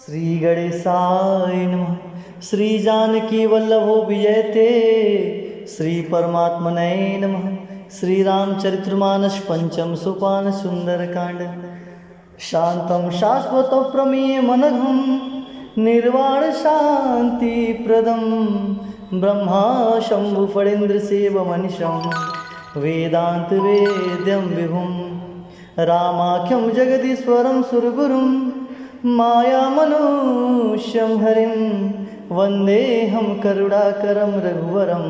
श्री गणेशाय नमः। श्री जानकी वल्लभो विजयते। श्री परमात्मने नमः। श्री रामचरितमानस पंचम सोपान सुंदरकांड। शांतं शाश्वतं प्रमेयमनघं निर्वाण शांति प्रदं ब्रह्मा शंभु फणीन्द्र सेवमनिशं वेदांत वेद्यं विभुं रामाख्यं जगदीश्वरं सुरगुरुं मायामनुष्यं हरिं वन्देऽहं करुणाकरं रघुवरं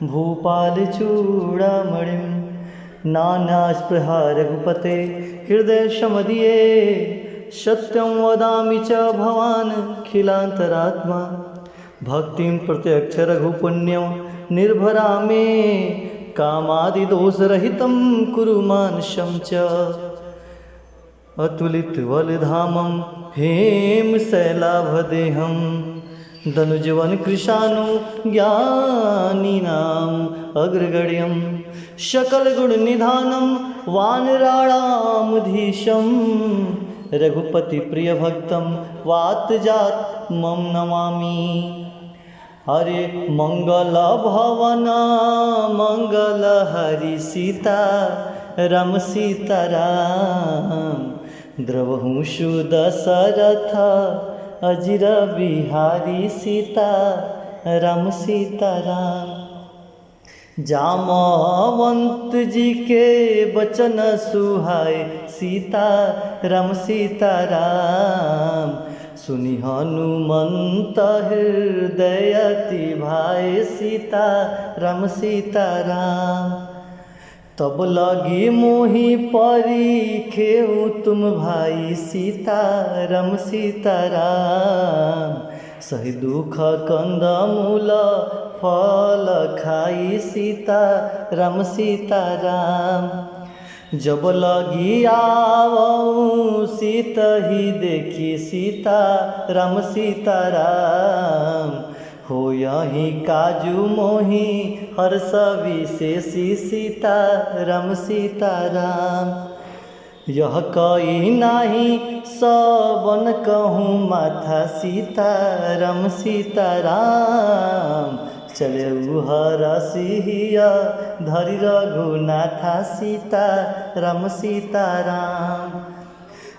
भूपालचूडामणिं नानास्पृहा रघुपते हृदयशमदीये सत्यं वदामि च भवान् खिलान्तरात्मा भक्तिं प्रत्यक्ष रघुपुण्यं निर्भरा मे कामादिदोषरहितं कुरु मानसं च अतुलितबलधामं हेमशैलाभदेहं दनुजवन कृशानु ज्ञानिनाम् अग्रगण्यं सकलगुणनिधानं वानराणामधीशं रघुपतिप्रियभक्तं वातजातं नमामि। हरे मंगल भवन मंगल हरि सीता रम सीताराम द्रवहु सुदशरथ अजिर बिहारी सीता राम सीताराम। जामवंत जी के बचन सुहाय सीता राम सीताराम सुनि हनुमंत हृदयति भाई सीता राम सीताराम। तब लगी मोहि परीखेउ तुम भाई सीता राम सीताराम सही दुख कंद मूल फल खाई सीता राम सीताराम। जब लगी आवऊँ सीत ही देखी सीता राम सीताराम हो यही काजू मोही हर्ष विशेषी सीता राम सीताराम। यह कही नाही सबन कहूँ माथा सीता राम सीताराम चले हरसिया धरि रघुनाथा सीता राम सीताराम।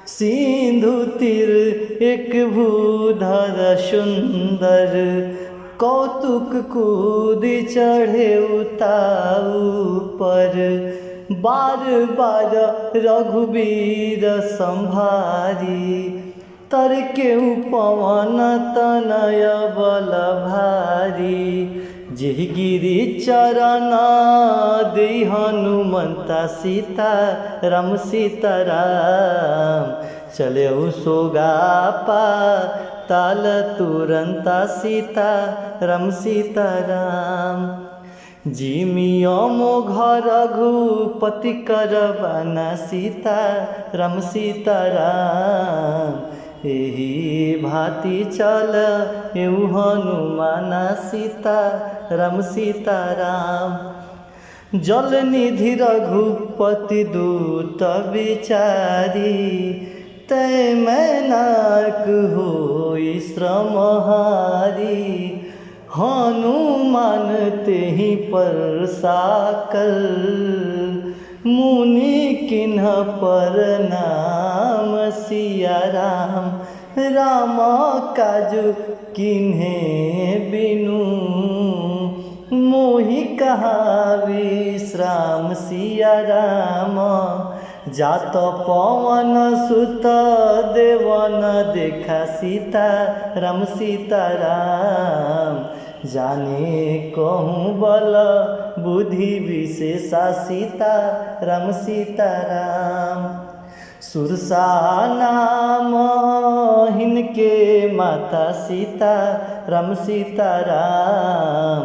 सिंधु तीर एक भूधर सुंदर कौतुक कूद चढ़े उताऊ पर बार बार रघुबीर संभारी तर के पवन तनय बल भारी जेहि गिरि चरण दे हनुमंता सीता राम सीताराम चले सोगापा ताल तुरंता सीता राम सीताराम। जिमियो मोघ रघुपति करबाना सीता राम सीताराम एही भांति चल एउ हनुमाना सीता राम सीताराम। जल निधि रघुपति दूत विचारी तय मैनाक होई श्रमहारी हनुमान तेहि पर साकर मुनि किन्ह पर नाम सिया राम राम काजु किन्हे बिनु मोहि कहा विश्राम सिया राम। जात पवन सुत देवन देखा सीता राम सीताराम जाने कहूँ बल बुद्धि विशेषा सीता राम सीताराम। सुरसा नाम हिनके माता सीता राम सीताराम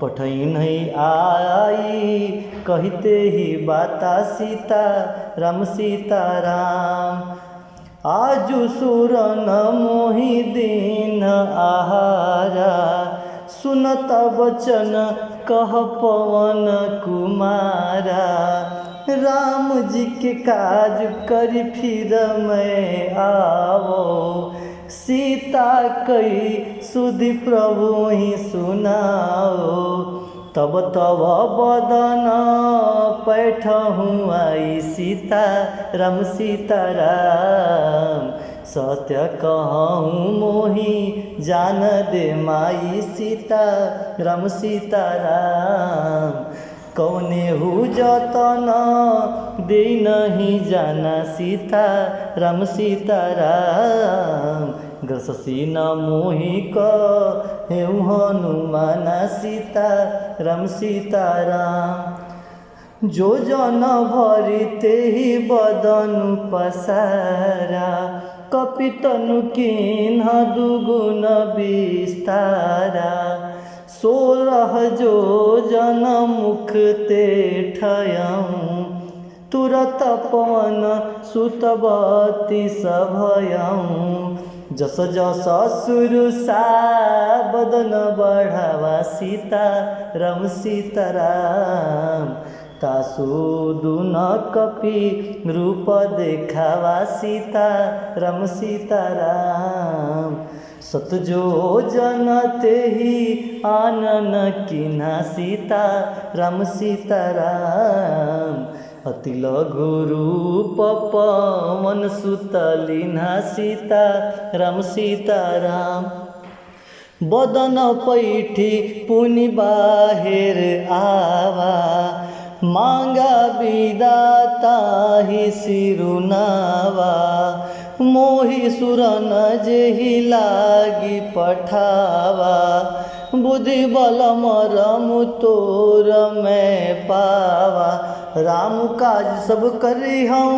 पठई नहीं आई कहते ही बाता सीता राम सीताराम। आजु सुरन मोहि दीन आहारा सुनत बचन कह पवन कुमारा राम जी के काज करी फिर मैं आवो सीता कई सुधि प्रभु ही सुनाओ। तब तब बदन पैठहूँ आई सीता राम सीताराम। सत्य कहूँ मोहि जान दे माई सीता राम सीताराम। कौने हु जतन दे नहीं जाना सीता राम सीताराम। ग्रससी न मोहि कहेउ हनुमान सीता राम सीताराम। जो जन भरि तेहि बदनु पसारा। कपितनु किन्ह दुगुन विस्तारा। 16 जो जन मुख ते ठयऊँ। तुरत पवन सुतवती सभयऊँ। जस जस सुरुसा बदन बढ़ावा सीता राम सीताराम। तासु दुन कपि रूप देखावा सीता राम सीताराम। सतजो जन तेहि आनन किन्हा सीता राम सीताराम। अति लघु रूप पवन सुत लीन्हा सीता राम सीताराम। बदन पैठी पुनि बाहिर आवा। मांगा विदाता ही सिरुनावा। मोहि सुरन जेहि लागी पठावा। बुद्धि बल मरम तोर मैं पावा। राम काज सब करी हूँ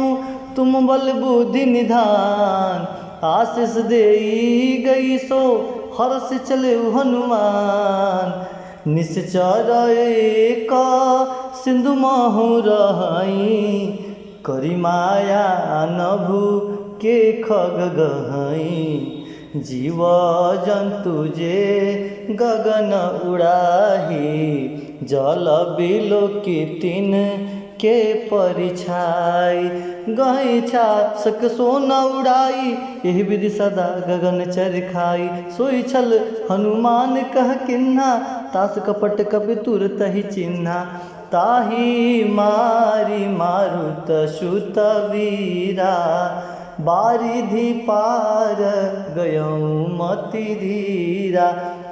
तुम बल बुद्धि निधान। आशीष देई गई सो हर्ष चले हनुमान। निश्चर एक सिंधु महु रहाई। करी माया नभु के खग गहाई। जीव जंतु जे गगन उड़ाही। जल बिलो की तीन के परिछाई। गही छा सक सोन उड़ाई। यही विधि सदा गगन चरखाई। सोई छल हनुमान कह किन्हा। तास कपट कपि तुरत ही चिन्हा। ताही मारी मारुत सुत वीरा। बारिधि पार गयऊँ मति धीरा।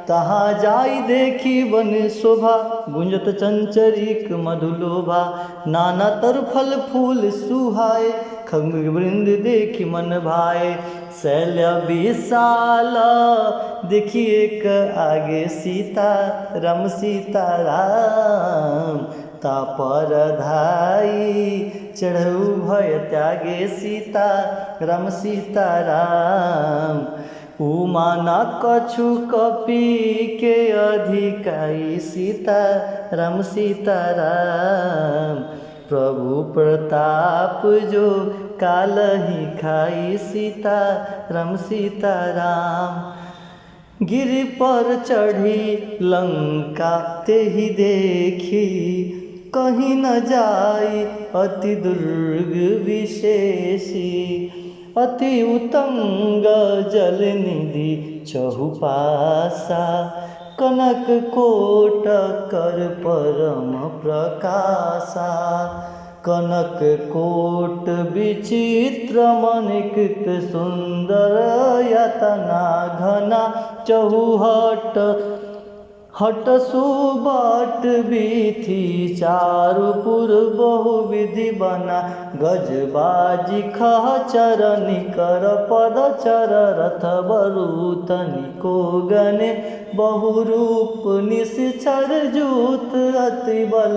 तहाँ जाई देखी वन शोभा। गुंजत चंचरिक मधुलोभा। नाना तर फल फूल सुहाए। खंग वृंद देखी मन भाए। शैल्य विशाल देखी एक आगे सीता राम सीताराम। तापर धाई चढ़ऊ भय त्यागे सीता राम सीताराम। उमा न कछु कपि के अधिकाई सीता राम सीताराम। प्रभु प्रताप जो काल ही खाई सीता राम सीताराम। गिरि पर चढ़ी लंका तेहि देखी। कहीं न जाई अति दुर्ग विशेषी। अति उतंग जल निधि चहुपासा। कनक कोट कर परम प्रकाशा। कनक कोट विचित्र मणिकृत सुंदर यतना घना। चहुहट हट सुबाट बीथी चारुपुर बहुविधि बना। गजबाजी खचर निकर पद चर रथ बरूतनि को गने। बहुरूप निश्चर जूत अति बल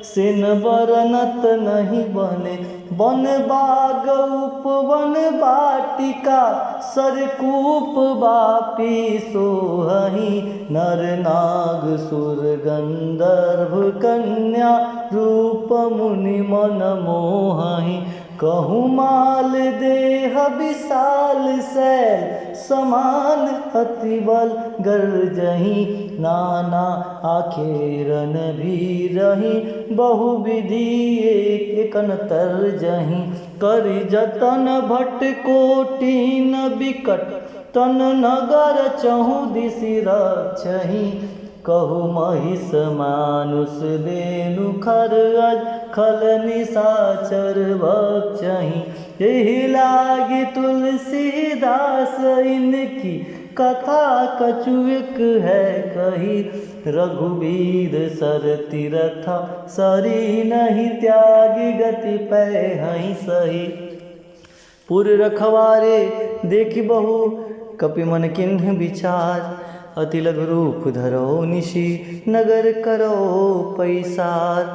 सिन बरनत नहीं बने। वन बाग उपवन वाटिका सरकूप बापी सोहहि। नर नाग सुर गंधर्व कन्या रूप मुनि मन मोहहि। कहूँ माल देह विशाल सैल समान अति बल गर्जहि। नाना आखेरन भी रही बहुविधि एक तरजहि। करि जतन भट कोटिन विकट तन नगर चहु दिसि रक्षहि कहु महिष मानुष देनु खरअज खल निशाचर भक्षहि यही लागी तुलसीदास इनकी कथा कछुक है कही रघुवीर सर तीरथ सरी नहीं त्यागी गति पै हई सही पुर रखवारे देखि बहु कपि मन किन्ह विचार अति लघु रूप धरो निशि नगर करो पैसार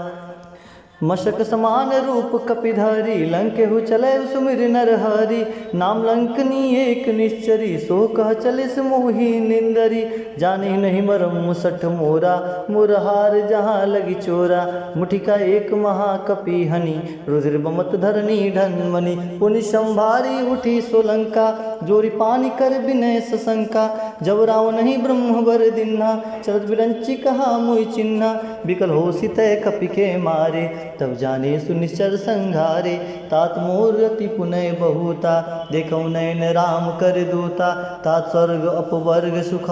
मशक समान रूप कपिधरी लंकेहु चले सुमिर नर हरि नाम लंकनी एक निश्चरी सो कह चलिस मोहि निंदरी जाने नहीं मरम मुसठ मोरा मुरहार जहाँ लगी चोरा मुठिका एक महाकपि हनि रुद्र बमत धरनी ढनमणि पुनि संभारी उठी सोलंका जोरी पानी कर विनय सशंका जब राव नहीं ब्रह्म बर दिन्हा चरत विरंची कहा मुई चिन्हा बिकल हो सितय कपि के मारे तब जाने सुनिश्चर संघारे तात मोर अति पुनय बहुता देखौ नयन राम कर दूता तात स्वर्ग अपवर्ग सुख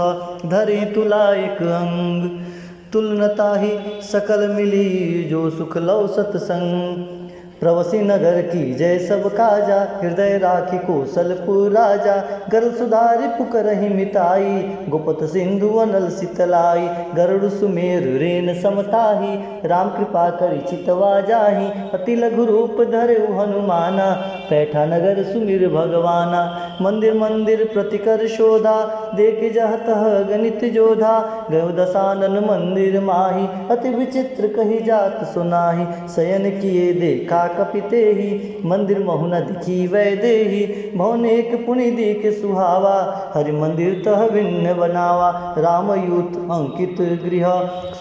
धरि तुला एक अंग तुलनता ही सकल मिली जो सुख लौ सतसंग प्रवसी नगर की जय सब काजा हृदय राखी कौशलपुर राजा गर्ल सुधारि पुकरहि मिताई गोपत सिंधु अनल शीतलाई गरुड़ सुमेर रेन समताही राम कृपा करि चितवा जाहि अति लघु रूप धरे हनुमाना पैठा नगर सुमिर भगवाना मंदिर मंदिर प्रतिकर शोधा देख जहतः गणित जोधा गयो दशानन मंदिर माही अति विचित्र कही जात सुनाही शयन किए देखा कपिते ही मंदिर महुना दिखी वै देही भवन एक पुनि दिख सुहावा हरि मंदिर तह भिन्न बनावा राम यूत अंकित गृह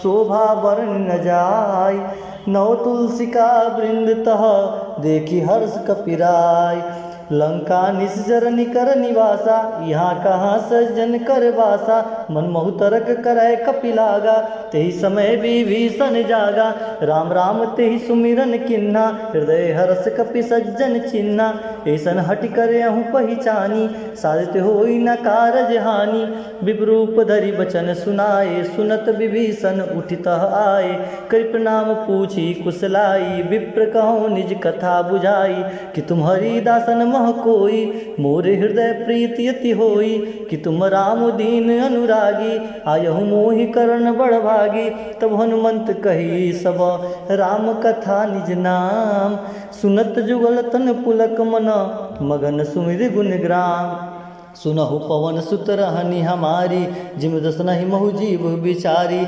शोभा वर्ण न जाय नव तुलसिका वृंद तह देखी हर्ष कपिराय लंका निश्चर निकर निवासा यहाँ कहाँ सज्जन कर वासा मनमोहु तरक करय कपिलागा तेहि समय विभीषण जागा राम राम तेहि सुमिरन किन्ना हृदय हर्ष कपि सज्जन चिन्ना ऐसन हट कर अहूँ पहिचानी साधित होई न कारज हानि विप्रूप धरि बचन सुनाए सुनत विभीषण उठित आए करि प्रणाम पूछी कुशलाई विप्र कहूँ निज कथा बुझाई कि तुम्हारी दासन मह कोई मोरे हृदय प्रीति अति होई कि तुम राम दीन अनुरागी आयहु मोहि करण बड़ भागी तब हनुमंत कही सब राम कथा निज नाम सुनत जुगल तन पुलक मन मगन सुमिर गुण ग्राम सुनहु पवन सुत रहनी हमारी जिम दस नहीं महु जीव बिचारी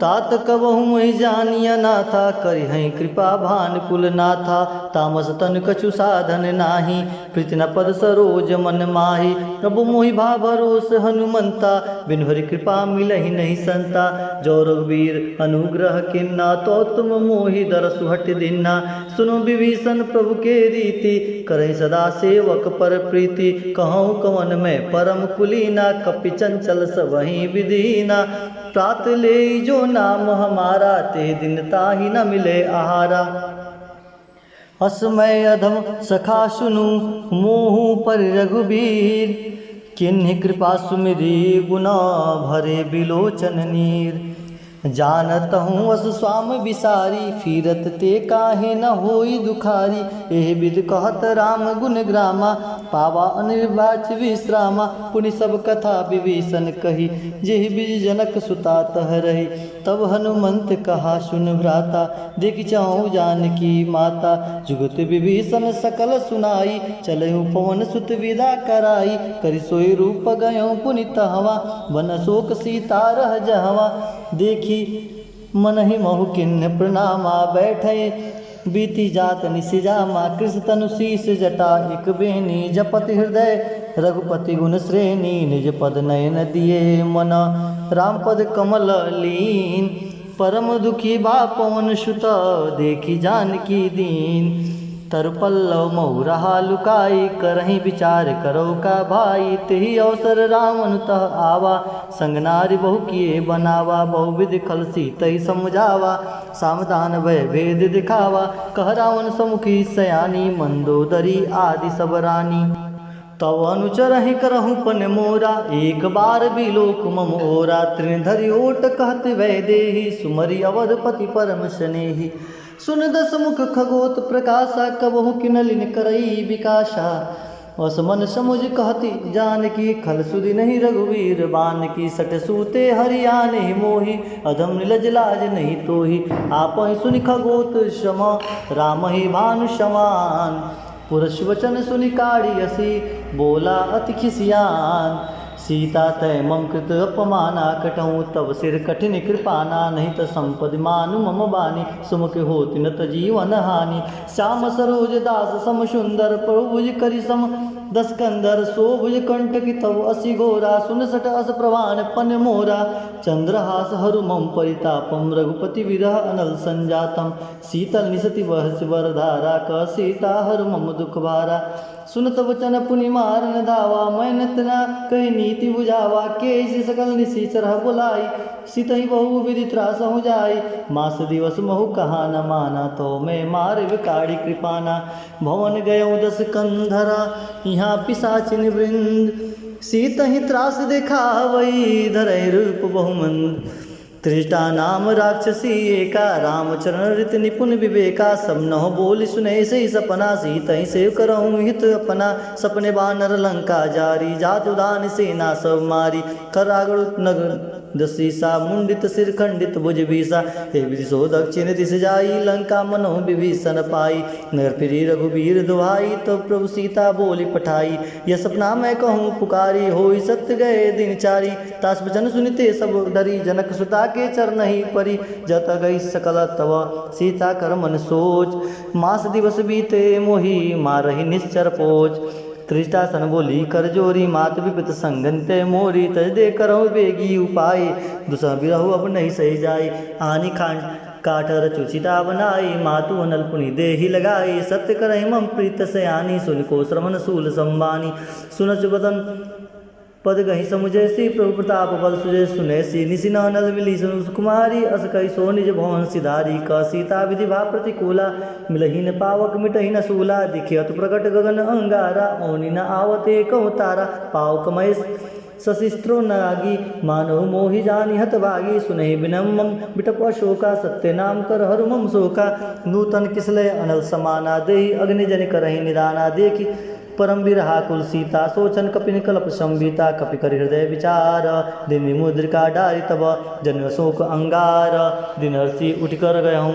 तात कबहु मोहि जानिया नाथा करि हई कृपा भान कुल नाथा तामस तन कछु साधन नाही प्रीति न पद सरोज मन माही प्रभु मोहि भा भरोस हनुमंता बिन हरि कृपा मिलहि नहीं संता जो रघुवीर अनुग्रह किन्ना तो तुम मोहि दरसु हट दिन्ना सुनो विभीषण प्रभु के रीति करहि सदा सेवक पर प्रीति कहूँ कवन में परम कुलीना कपि चंचल सबहि विधीना प्रात ले जो नाम हमारा ते दिन ताहि न मिले आहारा असमय अधम सखा सुनु मोहु पर रघुबीर किन्हि कृपा सुमिरी गुना भरे बिलोचन नीर जानत हूँ अस स्वाम विसारी फिरत ते काहे न होई दुखारी एह विद कहत राम गुण ग्रामा पावा अनिर्वाच विश्रामा पुनि सब कथा विभीषण कही जेहि बीज जनक सुता तह रही तब हनुमंत कहा सुन भ्राता देख चाहूँ जानकी माता जुगत विभीषण सकल सुनाई चलहु पवन सुत विदा कराई करि सोई रूप गयो पुनि तहवा वन शोक सीता रह जहवा देखी मन ही महु किन्ह प्रणामा बैठे बीती जात निशिजामा कृष्ण तनु शीस जटा एक बेनी जपत हृदय रघुपति गुण श्रेणी निज पद नयन दिए मन राम पद कमल लीन परम दुखी बा पवन सुत देखी जानकी दीन तर पल्लव महु रहा लुकाई करही विचार करो का भाई तेहि अवसर राम अनुतः आवा संग नारी बहु किए बनावा बहुविध खलसी तही समझावा सावधान भय भेद दिखावा कह रावण समुखी सयानी मंदोदरी आदि सब रानी तव अनुचर ही करहूँ पन मोरा, एक बार भी लोक मम ओरा। त्रिधरि ओट कहत वैदेही, सुमरि अवधपति परम स्नेही। सुन दस मुख खगोत प्रकाशा, कबहु किनलिन करई विकासा। असमन समुझ कहती जानकी, खल सुधि नहीं रघुवीर बान की। सट सूते हरियाण ही मोही, अधम निलज लाज नहीं तोही। आपहि सुनि खगोत सम, राम ही भानु समान। पुरुष वचन सुनि काढ़ियसी, बोला अति खिसियान। सीता तय मम कृत अपमाना, कटहूँ तब सिर कठिन कृपाना। नहीं त संपद मानु मम बानी, सुमुख होति न त जीवन हानि। श्याम सरोज दास सम सुंदर, प्रभुज करि सम दस कंदर। शोभुज कंटकी तव असी घोरा, सुन सट अस प्रवान पन मोरा। चंद्रहास हरु मम परितापम, रघुपति विरह अनल संजातम। शीतल निसति बहस वरधारा, क सीता हरु मम दुख भारा। सुनत वचन पुनि मारन धावा, मैं नतना कही नीति बुझावा। के सकल निशिचर बुलाई, सितहि बहु विधि त्रासहु जाई। मास दिवस महु कहा न माना, तो मैं मार विकाड़ी कृपाना। भवन गयो दस कंधरा, यहाँ पिशाचिन वृंद। सीतहि त्रास देखावई, धरै रूप बहुमंद। त्रिजटा नाम राक्षसी एका, रामचरण ऋत निपुण विवेका। सब नह बोल सुने से सपना, सीतहि सेव करहूँ हित अपना। सपने बानर लंका जारी, जातु दान सेना सब मारी। करागड़ नगर दसीसा, मुंडित सिर खंडित भुज बीसा। हे विदिशो दक्षिण दिश जाई, लंका मनो विभीषण पाई। नगर फिरी रघुबीर दुहाई, तो प्रभु सीता बोली पठाई। यह सपना मैं कहूँ पुकारी, होई सत्य गए दिन चारी। तास वचन सुनते सब डरी, जनक सुता के चरण ही परी। जत गई सकल तव सीता कर मन सोच, मास दिवस बीते मोही मारहि निश्चर पोच। त्रिजटा सन बोली कर जोरी, मात विपित संगन ते मोरी। तज दे करहु बेगी उपाय, दुसह बिरहु अब नहीं सही जाई। आनी खांड काठर चुचिता बनाई, मातु अनल पुनि देहि लगाई। सत्य करहि मम प्रीत सयानी, सुन को श्रवण सूल संबानी। सुनच बदन पद गही समुझैसी, प्रभु प्रताप बल सुजय सुनैसी। निशिन नल मिली सुकुमारी, अस कही सो निज भवन सिधारी। क सीता विधि भा प्रतिकूला, मिलही न पावक मिटही न सूला। दिखे अतु प्रकट गगन अंगारा, ओनि न आवते कहु तारा। पावक मय सशिस्त्रो नागी, मानव मोहि जानि हतभागी। सुनहि बिनम मम बिटप अशोका, सत्य नाम कर हरु मम शोका। नूतन किसलय अनल समाना, देहि अग्नि जनि करहि निदाना। देखी परम बिरहा कुल सीता, सोचन कपिन कल्प संबिता। कपि कर हृदय विचार, दिन मुद्रिका डारि तब। जन्म शोक अंगार, दिन हर्षि उठ कर गयहूँ।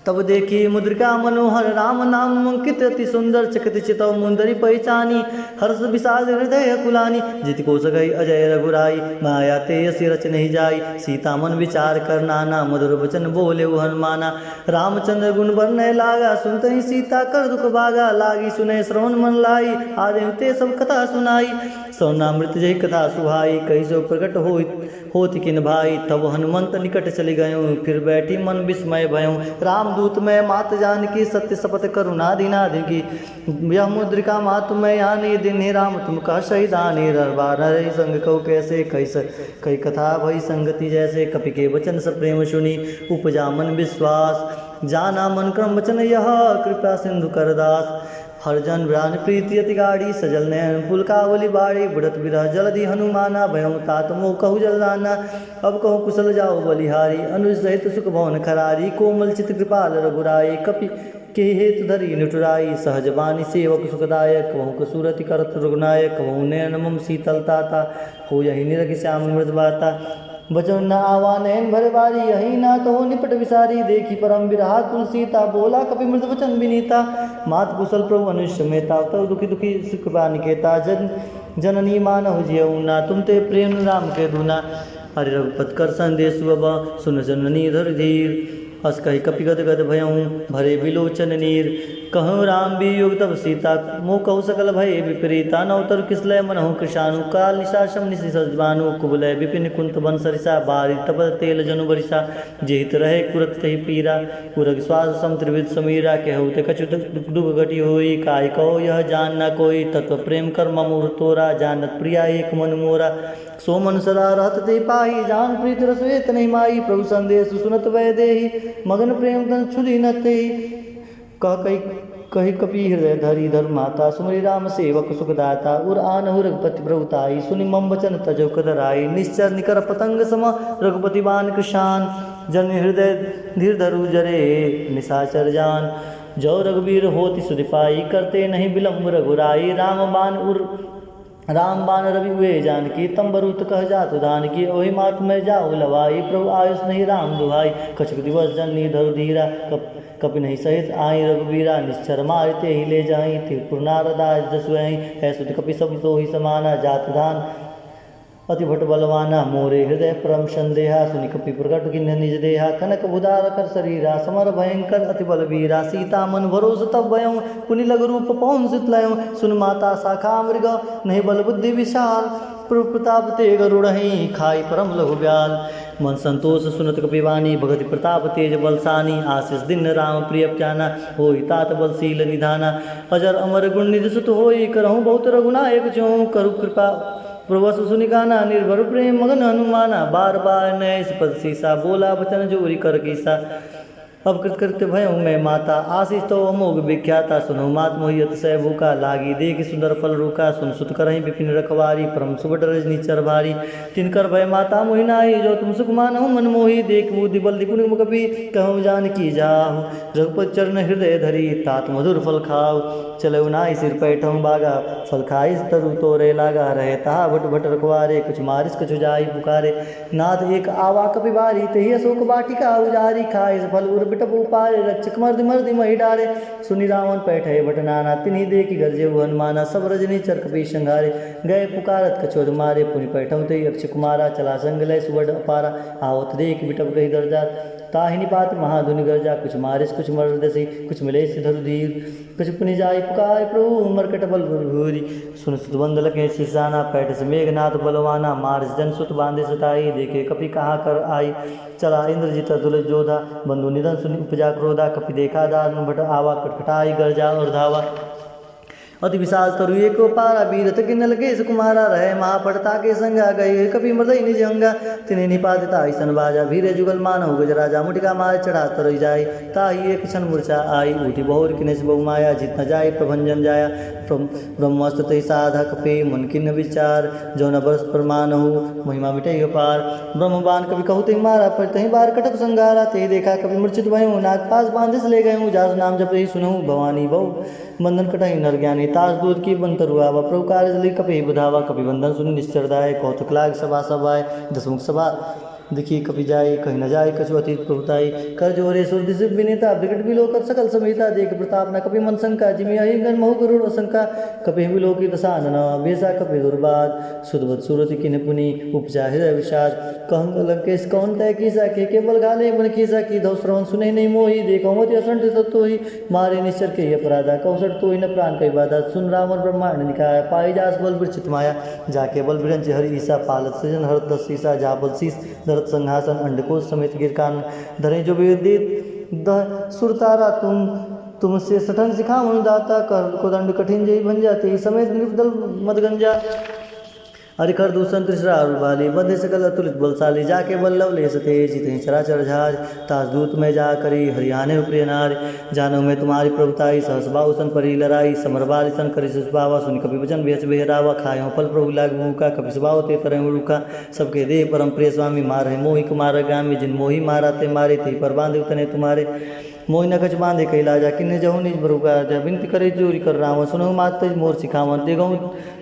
तब देखी मुद्रिका मनोहर, राम नाम अंकित अति सुंदर। चकित चितव मुंदरी पहचानी, हर्ष विषाद हृदय कुलानी। जित को सगई अजय रघुराई, माया ते यसी रच नहीं जाई। सीता मन विचार कर नाना, मधुर वचन बोले हनुमाना। रामचंद्र गुण बरनय लागा, सुनते ही सीता कर दुख भागा। लागी सुने श्रवण मन लाई, आदि ते सब कथा सुनाई। सौनामृत जय कथा सुहाई, कही सो प्रकट होति किन भाई। तब हनुमंत निकट चले गयों, फिर बैठी मन विस्मय भयों। रामदूत मैं मात जानकी, सत्य शपथ करुणा दीना की। यह मुद्रिका मातु मैं यानी, दिन ही राम तुम कह शहीदानी। ररबार संग कहो कैसे, कई कथा भई संगति जैसे। कपि के वचन सब प्रेम सुनी, उपजा मन विश्वास। जाना मन क्रम वचन यह, कृपा सिंधु करदास। हरजन व्रान प्रीति अति गाड़ी, सजल नयन पुलकावली बाड़ी। बुढ़त बिरह जलधि हनुमाना, भयं तात मोह कहु जलदाना। अब कहूँ कुशल जाओ बलिहारी, अनुज सहित सुख भवन खरारी। कोमल चित कृपाल रघुराई, कपि के हेतु धरी निटुराई। सहज बानी सेवक सुखदायक, कहूँ कसुरति करत रघुनायक। कहूँ नयन मम शीतल ताता, हो यही निरख श्याम मृद बाता। बचन न आवा नयन भर बारी, यही ना तो निपट विसारी। देखी परम बिरहा कुल सीता, बोला कपि मृद वचन विनीता। मात कुशल प्रभु अनुष्य मेता, तब दुखी दुखी कृपा निकेता। जननी मानहु जियऊना, तुम ते प्रेम राम के दूना। हरि रघुपत कर संदेश अब, सुन जननी धर धीर। हस कही कपि गद गद भयऊँ, भरे बिलोचन नीर। कहूँ राम वियोग तब सीता, मोह कहु सकल भय विपरीता। नवतर किसलय मनहु कृशानु, काल निशा शम निशि सजबानु। कुबलय विपिन कुंत बन सरिसा, बारी तब तेल जनु बरिसा। जेहित रहे कुरत तहि पीरा, कुरग स्वास सम त्रिविध समीरा। कहु ते कछु दुख घटी होई, काय कहो यह जान न कोई। तत्व प्रेम कर ममूर तोरा, जानत प्रिया एक मन मोरा। सो मन सदा रहत ते पाई, जान प्रीत रस वेत नहीं माई। प्रभु संदेश सुनत वै देहि, मगन प्रेम तन छुदी न तेहि। कह कई कही कपि हृदय धरी धर्माता सुमरि राम सेवक सुखदाता उर आनहु रघुपति प्रभुताई सुनि मम वचन तजो कदराई निश्चर निकर पतंग सम रघुपति बान कृशान जन हृदय धीर धरु जरे निशाचर जान जो रघुवीर होति सुधिपाई करते नहीं विलम्ब रघुराई राम बान रवि हुए जानकी तम बरूत कह जातु दान की ओहि मात में जाओ लवाई प्रभु आयुष नहीं राम दुहाई कछुक दिवस जननी धरु धीरा कपि नहीं सहित आई रघुवीरा निश्चर मारते ही ले जाई त्रिपुर नारदास जसुई ऐसुत कपि सब तो ही समाना जात धान अति भट बलवाना मोरे हृदय परम संदेहा सुनि कपि प्रकट किन्ह निज देहा कनक बुधार कर शरीरा समर भयंकर अति बलवीरा सीता मन भरोस तब भयं पुनि लघु रूप पवन सित लयं सुन माता शाखा मृग नहीं बल बुद्धि विशाल प्रताप ते गरुड़हि खाई परम लघु ब्याल मन संतोष सुनत कपिवानी भगति प्रताप तेज बलसानी आशीष दिन राम प्रिय जाना होई तात बलशील निधाना अजर अमर गुण निधि सुत होई करहु बहुत रघुनायक जो करु कृपा प्रवस सुनिकाना निर्भर प्रेम मगन हनुमाना बार बार नय पद सीसा बोला वचन जोरी कर कीसा अब कृत कृत्य भयं मैं माता आशीष तो अमोघ विख्याता सुनो मात मोहियत सह भूखा लागी देख सुंदर फल रूखा सुन सुत करहि विपिन रखवारी परम सुबट रजनी चर भारी तिनकर भय माता मोहिनाई जो तुम सुख मानहु मन मोहि देख बुद्धि बल निपुण कपि कहूँ जान की जाहु रघुपति चरण हृदय धरी तात मधुर फल खाओ चलो नाई सिर पैठम बागा फल खाई तरु तोरे लागा रहे तहा भट भट रखवारे कुछ मारिस कुछ जाई पुकारे नाथ एक आवा कपि बारी तेहि अशोक वाटिका उजारी खाए फल उर बिटप उपाय रक्षक मर्द मही डारे सुनि रावण पैठे भट नाना तिन्ही देखी गरजे हनुमाना सब रजनी चर कपि संघारे गए पुकारत कछोर मारे पुनि पैठौते अक्षय कुमारा चला संग लय सुवड अपारा आवत देख बिटप गई दर्जा ताहि निपात महाधुनि गर्जा कुछ मारिस कुछ मर्दसी कुछ मिले धरु धीर कुछ पुनि जाय पुकार प्रभु मरकट बल भूरी सुन सुत बंदल के सिसाना पैठ से मेघनाथ बलवाना मारिस जन सुत बांधे सताई देखे कपि कहा कर आई चला इंद्रजित दुल जोधा बंधु निधन सुनि उपजा क्रोधा कपि देखा दारुण भट आवा कटकटाई गर्जा और धावा अति विशाल तरु एक पारा बीरत किन्न लगे सुकुमारा रहे महापड़ता के संगा गए कपि मृदय निज अंगा तिन्हें निपातिता ऐसन बाजा भीरे जुगल मानव गजराजा मुटिका मार चढ़ा तर जाय ताही एक क्षण मूर्छा आई उठी बहुर किनेश बहु माया जित न जाय प्रभंजन जाया ब्रह्मस्त्र साधक पे मन किन्न विचार जो न बरस परमानहु महिमा मिटे पार ब्रह्मबान कभी कहु ते मारा पर तही बार कटक संगारा ते देखा कभी मूर्छित भयु नाग पास बांधिस ले गए जास नाम जप ही सुनहु भवानी बहु बंधन कटहि नर ज्ञानी तास दूध की बंतरुआ व प्रभु कार्य कपि बुधावा कपि बंधन सुनि निश्चरदाय कौतुक लाग सभा सभाय दसमुख सभा देखिए कपि जाए कहीं न जाए कछु अतीत प्रभुताई कर जोरे सुरदि विनेता विकट विलोक सकल समेता देख प्रताप न कपि मन शंका जिमि अहि गण महु गरुड़ असंका कपि विलोकी दशानन बेसा कपि दुर्बाद सुदवत सुरति किन पुनि उपजा हृदय विषाद कहं लंकेश कौन तय कीसा के केवल गाले मन कीसा की धौ श्रवण सुने नहीं मोहि देखो मति असंट सत्तो ही मारे निश्चर के अपराधा कौशट तो न प्राण कई बाधा सुन रावण ब्रह्मांड निकाय पाई जास बल विरचित माया जाके बल विरंच हरि ईसा पालत सजन हर दस ईसा जा बल शीस धरत संहासन अंडकोश समेत गिरकान धरे जो विदित सुरतारा तुमसे सठन सिखा मनुदाता कर को दंड कठिन जय बन जाते समेत निर्दल मदगंजा हरिखर दूषण त्रिशरा बाली बंधे सकल अतुलित बलशाली जाके बल्लव ले सते जितने चराचर जहाज तास दूत में जा करी हरियाणे प्रिय नारी जानो मैं तुम्हारी प्रभुताई सहस बाहुसन परी लड़ाई समर बाली सन करी सुबावा सुन कपि वचन बेस बेहरावा खायो फल प्रभु लाग मुका कपि सुबाव ते तरह रुका सबके देह परम प्रिय स्वामी मारे मोहि कुमार गामी जिन मोहि मारा ते मारे थे पर बांधे तने तुम्हारे मोहि न कछ बांधे कैलाजा किन्ने जहु निज बरुका जा बिनती करे जोरी कर रावण सुनो मात तज मोर सिखावन देगौ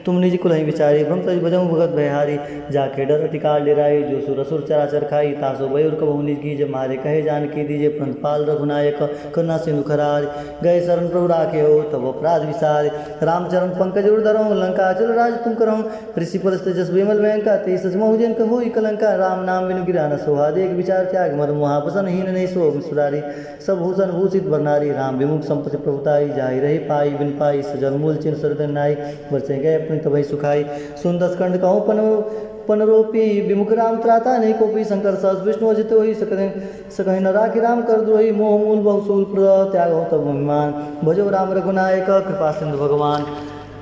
तुम निज कुलहि विचारी भ्रम तज बजऊ भगत भयहारी जाके डर अतिकाल डेराई जो सुर असुर चराचर खाई तासो बयुर कबहु निज कीज मारे कहे जान की दीजे पाल रघुनायक करुणा सिंधु खरार गए शरण प्रभु राखे हो तब अपराध विसारे रामचरण पंकज उर्धरौ लंका चल राज तुम करौ ऋषि परस्त जस विमल बैंका ते सजमहु जन कहो कलंका राम नाम बिनु गिरा न सोहा देख विचार त्याग मद मोहापसन हीन नहीं सो सुरारी सब भूषण भूषित बरनारी राम विमुख संपत्ति प्रभुताई जाहि रही पाई बिन पाई सजल मूल चिन्ह सरदन नाई वर्षे गए अपनी तबई सुखाई सुन दस खंड कहूँ पनरोपी विमुख राम त्राता नहीं कोपी शंकर सहस विष्णु अजित ही सकहि न राखी राम कर द्रोही मोह मूल बहुसूल प्रद त्याग हो तब अभिमान भजो राम रघुनायक कृपा सिंधु भगवान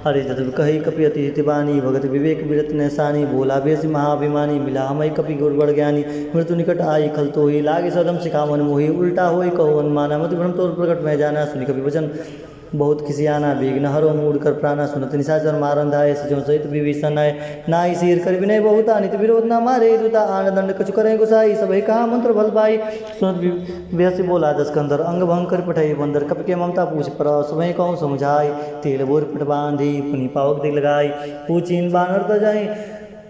हरि जतु कही कपि अति हितवानी भगत विवेक विरत नैसानी बोला बेसी महाभिमानी मिला हमई कपि गुरबड़ ज्ञानी मृत्यु निकट आई खल तो ही लागे सदम सिखावन मोही उल्टा होई कहो अनुमाना मति भ्रम तोर प्रकट में जाना सुनि कपि वचन बहुत खिसियाना विघ्न हरो मूड कर प्राणा सुनत निशाचर मारन धाय सजो सहित विभीषण आए नाई सिर कर विनय बहुता नित विरोध ना मारे दूता आन दंड कछु करे गुसाई सबहि कहा मंत्र बल पाई सुनत व्यसी बोला दस्कंदर अंग भंग कर पठाई बंदर कप के ममता पूछ पर सबहि कहूँ समझाई तेल बोर पट बांधी पुनि पावक दिल लगाई पूछीन बानर तो जाई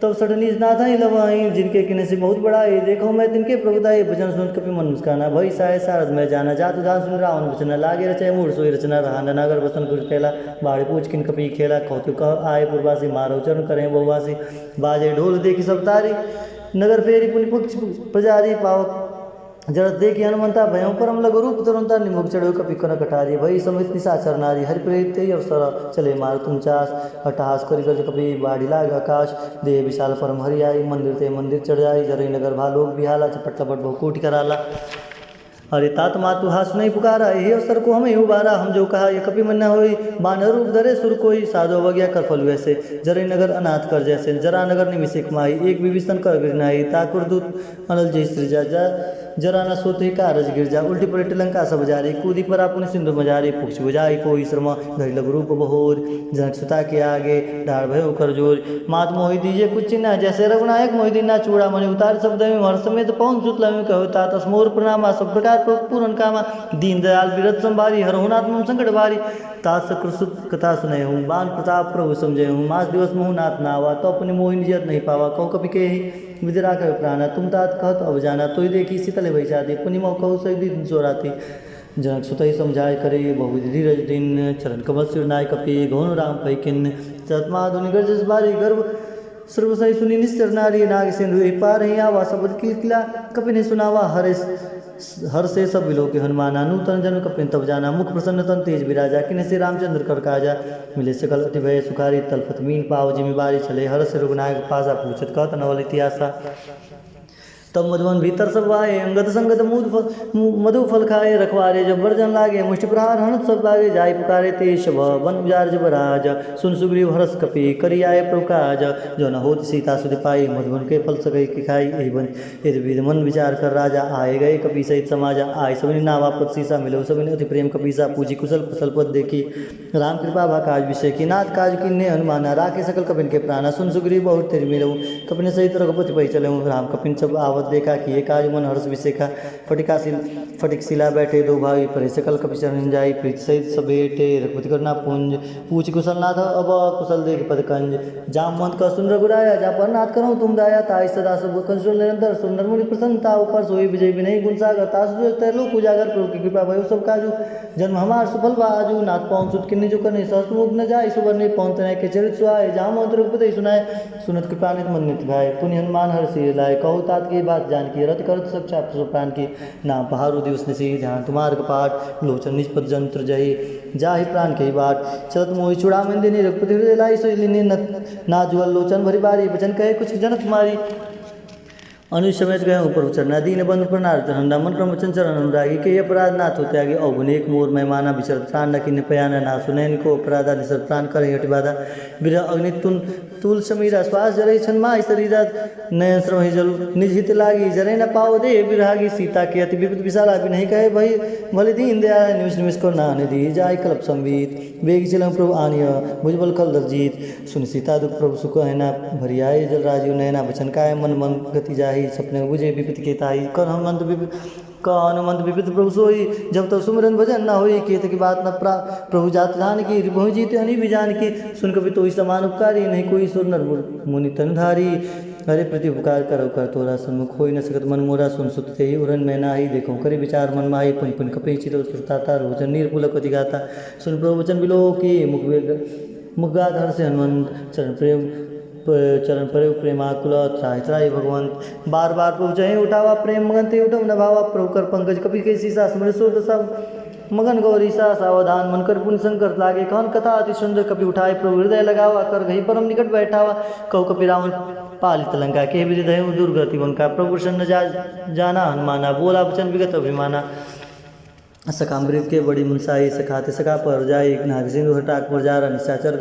तब सटनी नाथा ही लवाई जिनके किने से बहुत बड़ाई देखो मैं तिनके प्रभुताई भजन सुन कपि मन मुस्काना भई साय सारद में जाना जात जान सुन रावण वचन लागे रचे मूड सोई रचना रहा नगर बसन कुछ खेला बाड़ी पूछ किन कपि खेला कौतुक आए पूर्वासी मारो चरण करें बहुवासी बाजे ढोल देखी सब तारी नगर फेरी पुनि पक्ष प्रजारी पावक जरत देखी हनुमंता भयं परम लघु रूप तुरंता निमुख चढ़ो कपि कन कटारी भई समित निशाचर नारी हरि प्रेरित अवसर चले मार तुम चास अट्टहास करि गज कपि बाढ़ी लाग आकाश देह विशाल परम हरि आई मंदिर ते मंदिर चढ़ जाई जरई नगर भालोक बिहाला चपट लपट बहु कोटि कराला अरे तात मातु हास नहीं पुकारा यही अवसर को हमें उबारा हम जो कहा ये कपि मन्ना होई बानर रूप धरे सुर कोई साधो वग्या कर फल वैसे जरे नगर अनाथ कर जैसे जरा नगर निमिषे कमाई एक विभीषण कर गिरनाई ताकुर दूत अनल जय सृजा जरा न सोते कारज गिरजा उल्टी पलटी लंका सब जारी कूदी पर पुनि सिंधु मजारी पुक्ष बुझाई कोई श्रम धरि लघु रूप बहोर जनक सुता के आगे डाढ़ भयो कर जोर मात मोहि दीजिए कुछ चिन्ह जैसे रघुनायक मोहि दीना चूड़ा मणि उतार शब्द में हर समेत पवन सुत लमे कहो तात असमोर प्रणामा सब प्रकार पूर्ण कामा दीन दयाल विरत संभारी हर हुनात्म संकट भारी तात सकृत कथा सुने हूँ बान प्रताप प्रभु समझे हूँ मास दिवस मोह नाथ नावा तो अपनी मोहि निजत नहीं पावा कहु कपि के विदरा कर प्राणा तुम तात कहत अब जाना तो देखी शीतल भई जाती पुनि मोह कहु सही दिन चोराती जनक सुतई समझाए करे बहु धीरज दिन चरण कमल सिर नाय कपि घोन राम पै किन्न चतमा धुनि गर्जस बारी गर्भ सर्व सही सुनी निश्चर नारी नाग सिंधु पार ही आवा शब्द किला कपि ने सुनावा हर से सब विलो के हनुमाना नूतन जन्म कपिन तब जाना मुख प्रसन्न तन तेज विराजा किने से रामचंद्र कर काजा मिले सकल अति भय सुखारी तलफत मीन पाव जिमी बारी चले हर से रुगनायक पासा पूछत कहत नवल इतिहासा तब मधुवन भीतर सब आए अंगत संगत मधु फल खाए रखवारे जब वर्जन लागे मुष्टि प्रहार हणत सब लागे जाय पुकारे ते शव वन उजार जब राज सुन सुग्रीव हरस कपि करि आए प्रकाज जो न होत सीता सुधि पाई मधुवन के फल सगई की खाई एहि बन यदि विध मन विचार कर राजा आए गए कपि सहित समाजा आय सबनि नावा पद सीसा मिलो सबनि अति प्रेम कपीसा पूजी कुशल कुशल पद देखी राम कृपा भा काज विषय की नाथ काज किन्ने हनुमाना राखे सकल कपिन के प्राणा सुन सुग्रीव बहुत तेज मिलो कपिन सहित रघुपति पै चले राम कपिन सब आवत देखा कि ये काज मन हर्ष विशेखा फटिक शिला बैठे दो भाई परे सकल कपि चरण जाई प्रीत सहित सभेटे रघुपति करना पुंज पूछ कुशल नाथ अब कुशल देख पद कंज जामवंत का सुन रघुराया जा पर नाथ करो तुम दाया ताई सदा सब कंसुल निरंतर सुंदर मुनि प्रसन्नता ऊपर सोई विजय विनय गुण सागर तासु तैलोक उजागर प्रभु की कृपा भयो सब काजू जन्म हमार सफल बाजू नाथ पवन सुत किन्ने जो करने सहस्रमुख न जाय सुवर्ण पवन तनय के चरित सुहाय जामवंत रघुपति सुनाय सुनत कृपानित मन नित भाई पुनि हनुमान हर्षि लाए कहु तात की बात जान की रत करत सब चाप प्राण की नाम पहाड़ो दिवस निसी जहाँ तुम्हार कपाट लोचन निष्पत जंत्र जही जाहि प्राण के बाट चलत मोहि चूड़ा मंदिनी रघुपति हृदय लाई सोई ना जुअल लोचन भरी बारी वचन कहे कुछ जनक तुम्हारी अनुज समेत गए ऊपर उचरना दीन बंधु प्रणार चरणा मन क्रम वचन चरण अनुरागी के अपराध नाथ होते आगे अवगुनेक मोर मैमाना विचर प्राण न किन्ने पयाना ना सुनैन को अपराधा निसर प्राण करे हटि बाधा विरह अग्नि तुल समीरा श्वास जरई छन माय शरीरा नयन श्रम ही जल निज हित लागी जरे न पाओ दे विरागी सीता के अति विपद विशाला भी नहीं कहे भई भले दीन दया निमिष निमिष को नान दी जाय कल्प संवीत वेग चलम प्रभु आनिय भुजबल कल दर्जीत सुन सीता दुख प्रभु सुख है ना भरी आए जल राजीव नयना बचन काय मन मन गति जाहि सपने बुझे विपत्ति के ताई कर हनुमंत विपत्ति प्रभु सोई जब तक सुमिरन भजन न होई केत की बात न प्रभु जात जान की रिभु जीते अनि भी जान की सुन कभी तो समान उपकारी नहीं कोई सुर नर मुनि तनधारी हरे प्रति उपकार करो कर तोरा सन्मुख होई न सकत मन मोरा सुन सुतते ही उरन में नाही देखो करे विचार मन माही पुन पुन कपि चितो सुरताता रोचन निर्पुलक पति गाता सुन प्रभु वचन बिलो की मुखगाधर से हनुमंत चरण प्रयोग प्रेमाकुल त्राय त्राय भगवंत बार बार प्रभु जय उठावा प्रेम मगन ते उठम न भावा प्रभु कर पंकज कपि के सीसा स्मृत सो सब मगन गौरी सा सावधान मन कर पुण्य संकर लागे कौन कथा अति सुंदर कपि उठाए प्रभु हृदय लगावा कर गही परम निकट बैठावा कौ कपि रावण पालित लंका के हृदय दुर्गति वंका प्रभु प्रसन्न जाना हनुमाना बोला वचन विगत अभिमाना सकामृत के बड़ी मुनसाई सखाते सका पर जाए नाग सिंधु हटाक पर जा निशाचर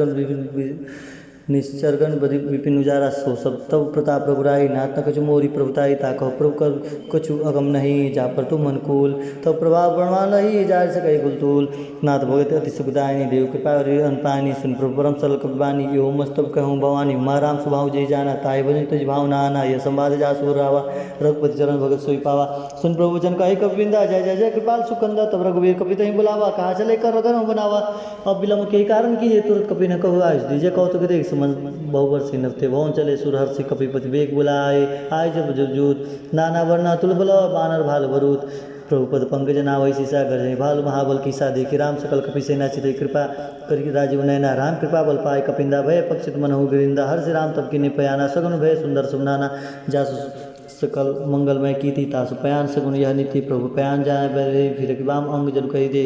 निश्चरगन विपिन उजारा सो सब तब प्रताप रघुराई नाथ न कछु मोरी प्रभुताई ताकह प्रभु कर कछु अगम नहीं जा पर तुम अनुकूल तब प्रभाव बणवा नहीं जा सके कुलतूल नाथ भगत अति सुखदायनी देव कृपा अनपानी सुन प्रभु परम सरल कपिबानी यो मस्तब कहूँ भवानी उमा राम सुभाव जय जाना ताय भजन तुझ भावना आना यह संवाद जा सुर रावा रघुपति चरण भगत सोई पावा सुन प्रभु वचन कहे कपिबिंदा जय जय जय कृपाल सुकंदा तब रघुवीर कपि तहीं बुलावा कहा चले कर रगन बनावा अब विलम्ब के कारण की ये तुरंत कपि न कहु आयुष दीजिए कौतुक देख समझ बहुवर्षी नभते भवन चले सुरहर्षि कपिपति बेग बुलाए आय जब जूत नाना वर्णा तुल बल बानर भाल भरूत प्रभुपद पंकज नावै सीसा गर्जय भालु महाबल कीसा देखी राम सकल कपि सेना चितई कृपा करि राजीव नयना राम कृपा बल पाए कपिंदा भय पक्षित मनहु गिरिंदा हर्ष राम तब की पयाना सगुन भय सुंदर सुमनाना जासु सकल मंगलमय कीति तासु पयान सगुन यह नीति प्रभु पयान जाय बरे फिर बाम अंग जल कही दे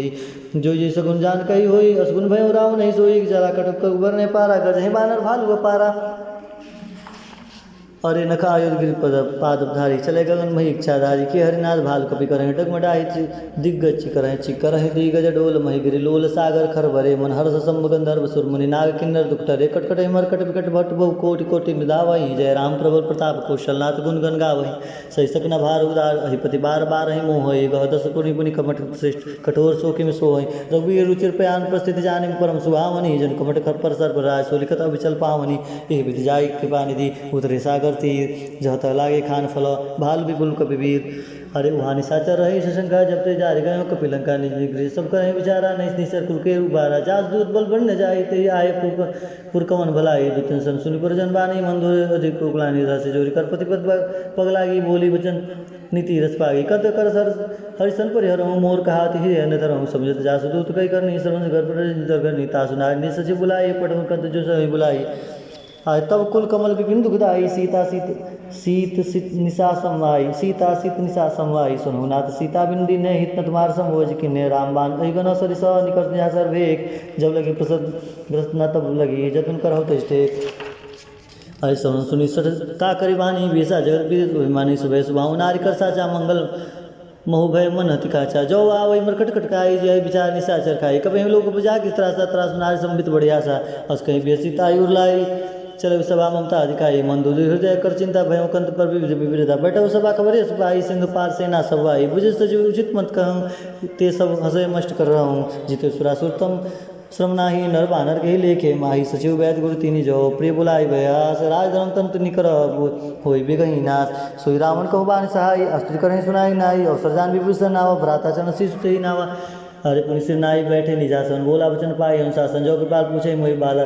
जो जी सगुन जान कही होई असगुन भय राव नहीं सोई जरा कटक उबर ने पारा गजहि बानर भालु पारा अरे नखा आयुध गिरि पद पादधारी चले गगन मही इच्छाधारी के हरिनाथ भाल कपि करें डगमडाई दिग्गज चिकरें चिकर दिग्गज डोल मही गिरि लोल सागर खर भरे मन हर्ष संभ गंधर्व सुर मुनि नाग किन्नर दुखटरे कटकट मरकट विकट भट बहु कोटि कोटि मृदावही जय राम प्रबल प्रताप कौशलनाथ गुण गण गावही सही सकन भार उदार अधिपति बार बार ही मोह गह दस पुनि पुनि कमठ श्रेष्ठ कठोर शोकि में सोहि रघुवीर रुचिर प्रयान प्रस्थित जानि परम सुभावनी जन कमठ खर पर सर राज सोलिखत अविचल पावनी एह विधि जाय कृपा निधि उतरे सागर तीर जहत लागे खान फल भाल विपुल कपिवीर अरे वहाँ निशाचर रहे शशंका जब ते जारे गए कपिलंका निज निगृह सब करें विचारा नहीं निसर कुल के उबारा जास दूत बल बढ़ न जाए ते आए पुरकवन भलाई दुतन सन सुनि पुरजन बानी मंदुर अधिक कुलानी रस जोरी कर प्रतिपद पगलागी बोली वचन नीति रस पागी कत कर सर हरिशन परिहर मोर कहाति ही अन्यतर हूँ समझत जासु दूत कई करनी श्रवण घर पर करनी तासु नारी सचिव बुलाई पटवन कंत जो सही बुलाई आय तब कुल कमल विपिन दुखदाई सीता सीत निशा समवाई सीता सीत निशा समवाई सुनो नाथ सीता बिंदी ने हित न तुम्हार समोज किन्ने रामबान अगन सरिस निकट सर वेग जब लगी प्रसद ग्रस्त न तब लगी जतन कर हो तेष्टे अरे सुनी का करी वाणी बेसा जगत विदित अभिमानी सुबह सुभाऊ नारी कर साचा मंगल महु भय मन हति काचा जो आवई मरकट कटकाई जय विचार निशाचर खाई कभी लोग बुझा किस तरह सा त्रास नारी संबित बढ़िया सा अस कहीं बेसी ताई उरलाई चलो सभा ममता अधिकाई मंदु हृदय कर चिंता भय कंत पर विविधता बैठो सभा खबर सिपाही सिंधु पार सेना सब आई बुझे सजीव उचित मत कहूँ ते सब हंसे मष्ट कर रहा हूँ जिते सुरासुरतम श्रमनाही नर बानर के लेखे माही सचिव वैद गुरु तीनी जो प्रिय बुलाई भयास राजधर्म तंत्र निकर होई बेगही नाश सोई रावण कहो बान सहाय अस्त्र करें सुनाई नाई और सरजान विभूषण नावा भ्राता चरण शिशु ही नावा अरे पुनि सिर नाई बैठे निजासन बोला वचन पाए अनुशासन जो कृपाल पूछे मोहि बाला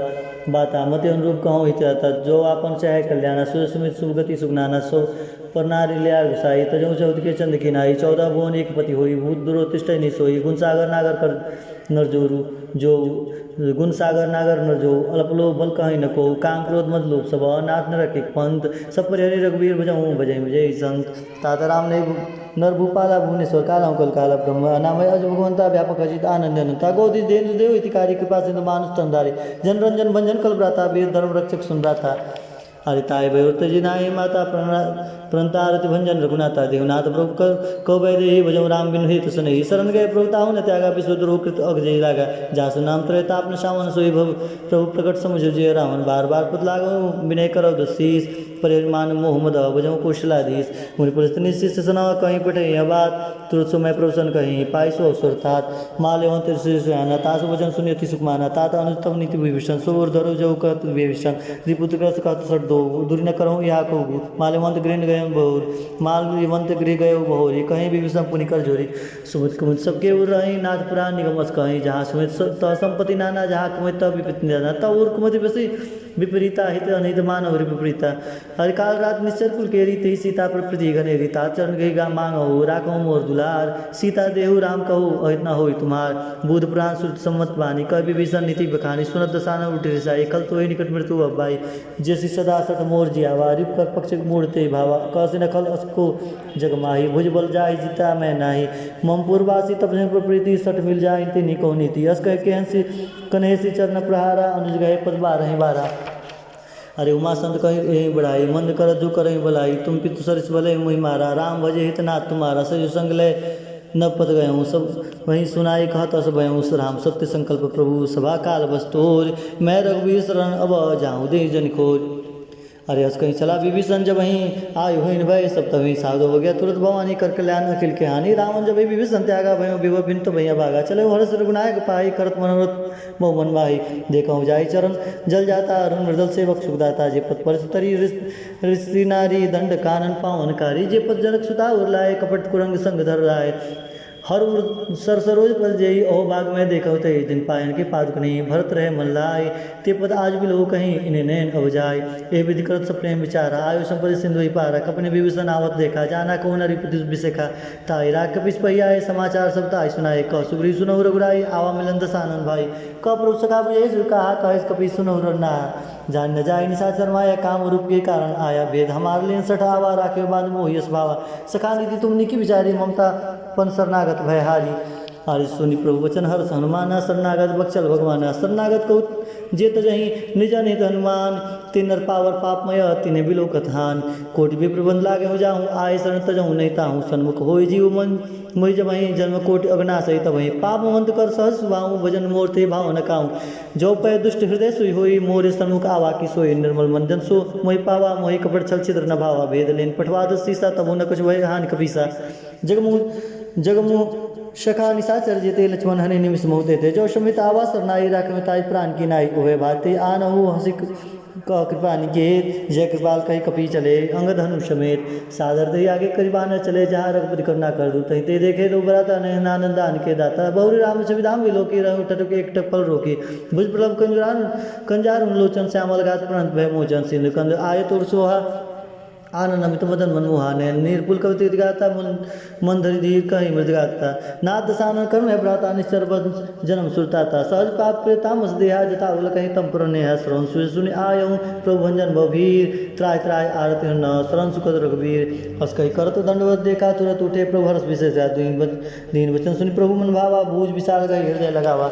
बाता मते अनुरूप कहूँ हिता जो आपन चाहे कल्याणा सुमित सुगति सुगनाना सो पर नारी लिया घुसाई तजो चौथ के चंद की नाई 14 भुवन एक पति हुई भूत दुरोतिष्ठ नहीं सोई गुण सागर नागर कर नरजोरु जो गुण सागर नागर नरजो अलपलो बल कहीं न को काम क्रोध मत लोभ सब नाथ न रखे पंत सब परिहरि रघुवीर भजऊँ भजय भजय संत ताता राम ने नर भूपाला भुवनेश्वर काला कल काला ब्रह्म अनामय अज भगवंता व्यापक अजित आनंद अनंता गोदी देन्द्र देव इतिकारी कृपा सिंधु मानुष तंदारी जन रंजन भंजन कल भ्राता वीर धर्म रक्षक सुन भ्राता हरिताय भयोत जिनाय माता प्रणतारति भंजन रघुनाथा देवनाथ प्रभु को वैदेही भजो राम बिनु हित सुनहि शरण गए प्रभुताहु न त्यागा विश्व कृत अगजय लागा जासु नाम त्रयताप न शावन सोई भव प्रभु प्रकट समझो जय रावण बार बार पुत लागो विनय करो दशीष परिमान मोहम्मद भजो कौशलाधीश मुनि पुरस्त निश्चित सना कहीं पठे बात तुरंत समय प्रवसन कहीं पाइसो अवसर तात माल्यवंत सुना तासु वचन सुनियति सुखमाना तात अनुतम नीति विभीषण सोर धरो जो कहत विभीषण द्विपुत्र कहत सट दो दूरी न करो या कहू माल्यवंत गृह गए बहुर माल्यवंत गृह गए बहुरी कहीं विभीषण पुनि कर जोरी सुमित कुमित सबके उर रही नाथ पुराण निगमस कहीं जहाँ सुमित संपत्ति नाना जहाँ कुमित विपित नाना तब उर कुमति बसी विपरीता हित अनित मानव विपरीता हर काल रात निश्चर कुल के रीति सीता पर प्रति घने रीता चरण गई गा मांगो राखो मोर दुलार सीता देहु राम कहू अहित न हो तुम्हार बुध पुराण श्रुत सम्मत बानी कवि विभीषण नीति बखानी सुनत दसाना उठी रिसाई कल तो ही निकट मृत्यु अब्बाई जैसी सदा सठ मोर जियावा रिप कर पक्ष मूर्ते भावा कौसे नखल असको जगमाही भुज बल जाय जीता मैं नाही मम पूर्वासी तप प्रप्रीति सठ मिल जाय तिनी को नीति अस कह के हंसी कन्हेसी चरण प्रहारा अनुज गए पद बारह बारा अरे उमा संत कहीं बढ़ाई मंद कर जो करें भलाई तुम पितु सरिस भले मुहि मारा राम भजे हित नाथ तुम्हारा सजु संग ले न पद गयऊँ सब वहीं सुनाई कहत अस भयऊँ राम सत्य संकल्प प्रभु सभा काल बस्तोर मैं रघुवीर शरण अब जाऊँ दे जन खोज। अरे हस कहीं चला विभीषण जब वहीं आयु हुई भय सब तभी साधु हो गया तुरंत भवानी कर कल्याण अखिल के हानि रावण जब विभीषण त्यागा भयो विभव बिन तो भैया भागा चले हर्ष रघुनायक पाई करत मनोरथ मोह मन भाई देखा जाई चरण जल जाता अरुण मृदल सेवक सुखदाता जे पद पर तरी ऋषि नारी दंड कानन पावनकारी जे पद जनक सुता उर्लाए कपट कुरंग संग धर राय हर सर सरोज पल जई ओ बाग में देखो ते दिन पायन के पादुक नहीं भरत रहे मन लाए ते पद आज भी लो कहीं इन्हें नैन अब जाए ए विधि करत सब प्रेम विचारा आयु संपत्ति सिंधु ही पारा कपने विभीषण आवत देखा जाना को नरिपति विशेखा ताई राग कपिस पहियाए समाचार सब ताई सुनाए क सुग्री सुनहु रघुराई आवा मिलन दसानन भाई क प्रभु सखा बुझे कहा कहिस कपि सुनहु रना जान न जाए निशाचर माया काम रूप के कारण आया भेद हमारे लिए सठ आवा राखे बांध मोह यश भावा सखा नीति तुमने की विचारी ममता पन शरणागत भयहारी आर्य सुनि प्रभु वचन हर्ष हनुमाना शरणागत बक्षल भगवाना शरणागत को जे तजही निज नित हनुमान तीन नर पावर पापमय तीने बिलो कथान कोटि भी प्रबंध लागे हो जाऊँ आय शरण तजहूँ नहीं ताहूँ सन्मुख हो जीव मन मोहि जब वहीं जन्म कोटि अग्ना सही तब वहीं पाप मंत कर सहज सुभाऊँ भजन मोर्ते भाव न काऊँ जो पय दुष्ट हृदय सुई होई मोरे सन्मुख आवा की सोई निर्मल मन जन सो मोहि पावा मोहि कपट छल छिद्र न भावा भेद लेन पठवा सीसा तबो न कुछ भय हानि कपीसा जगमु शखा निशाचर जेते लक्ष्मण हने निमिष मोहते थे जो शमित आवा सरनाई राखमिताई प्राण की नाई ओहे भाते आनहु हसिक का कृपा निकेत जय कृपाल कही कपी चले अंगद हनु समेत सादर दही आगे करीबान चले जहाँ रघुपति करुणा कर दू तही ते देखे दो बराता नंदान के दाता बहुरी राम छविधाम विलोकी रहु टटुक एक टपल रोकी भुज प्रलभ कंजार उन्लोचन श्यामल गात प्रणत भय मोचन सिंधु कंद आय तुर सोहा आनंद अमित मदन मनमोहाने निर्पुल कवित गाता मन धरि धीर कहीं मृद गाता नाथ दशानन कर्म है भ्राता निश्चर जन्म सुरताता सहज पाप प्रिय तामस देहा जता उल कहीं तम पुर नेहा श्रवण सुनि आयऊँ प्रभु भंजन भवीर त्राय त्राय आरती न शरण सुखद रघुवीर हस कही करत दंडवत देखा तुरंत उठे प्रभु हर्ष विशेष दीन वचन सुनि प्रभु मन भावा बूझ विशाल गई हृदय लगावा